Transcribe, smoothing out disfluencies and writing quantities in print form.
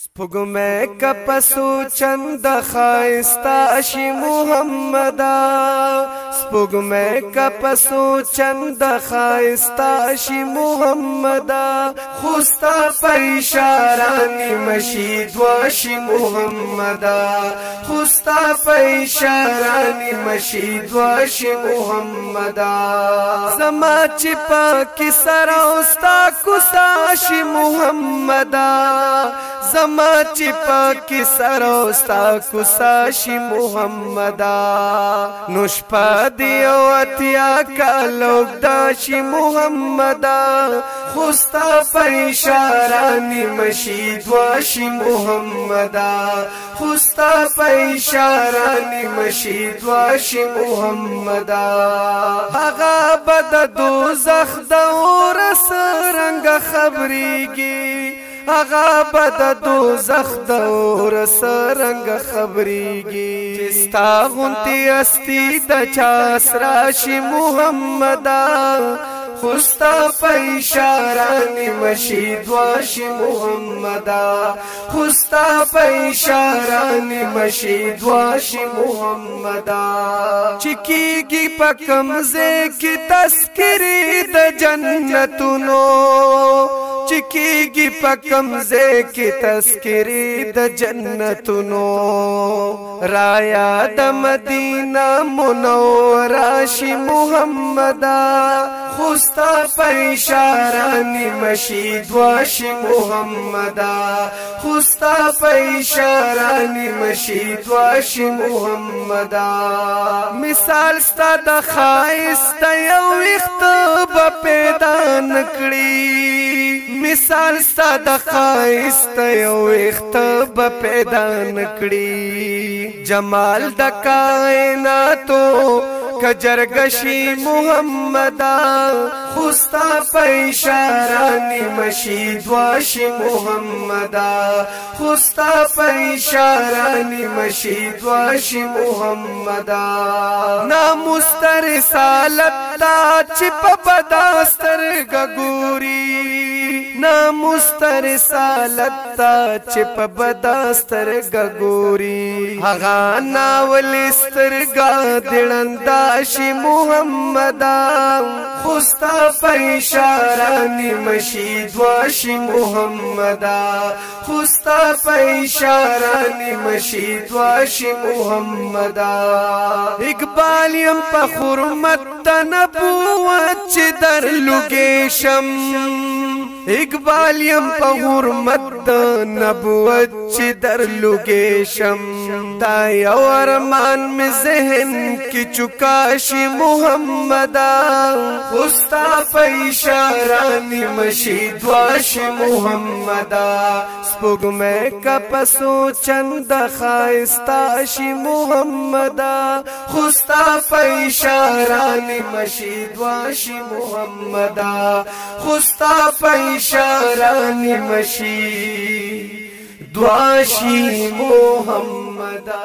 سپوږمۍ کپسو چند خایستا شي محمدا سپوږمۍ کپسو چند خایستا شي محمدا خوستا په اشاره نیمشي دوا شي محمدا خوستا په اشاره نیمشي دوا شي محمدا زما چې پاکي سره اوستا کوسا شي محمدا زما چې پاکي سره اوستا کوسا شي محمدا نوش پدی او اتیا کالو داشي محمدا خوستا په اشاره نیمشي دوا شي محمدا خوستا په اشاره نیمشي دوا شي محمدا هغه بد دوزخ د اور سرنګ خبريږي هغه بد دوزخ د اور سرنګ خبريږي چستا غونتی استی د چاس راشي محمدا خوستا په اشاره نیمشي دوا شي محمدا خوستا په اشاره نیمشي دوا شي محمدا چکیږي په کمزه کې تذکرې د جنتونو چکیږي په کمزه کې تذکرې د جنتونو رایا د مدینه منوره شي محمدا خوستا په اشاره نیمشي دوا شي محمدا خوستا په اشاره نیمشي دوا شي محمدا مثال ستا د خایست یو وخت به پیدا نکړي مثال ستا د خایست یو وخت به پیدا نکړي جمال د کائناتو کجرگشی محمدا خوستا په اشاره نیمشي دوا شي محمدا خوستا په اشاره نیمشي دوا شي محمدا ناموستر رسالت تا چې په بداستر ګوري ناموستر رسالت تا چې په بداستر ګوري هغه ناول سترګا دړندا شي محمدا خوستا په اشاره نیمشي دوا شي محمدا خوستا په اشاره نیمشي دوا شي محمدا اقبال يم په حرمت د نبوت چې در لوګې شم اقبال يم په حرمت د نبوت چې در لوګې شم دا یو ارمان می ذهن کې چکا شي محمدا خوستا په اشاره نیمشي دوا شي محمدا سپوږمۍ کپسو چند خایستا شي محمدا خوستا په اشاره نیمشي دوا شي محمدا خوستا په اشاره نیمشي دوا شي محمدا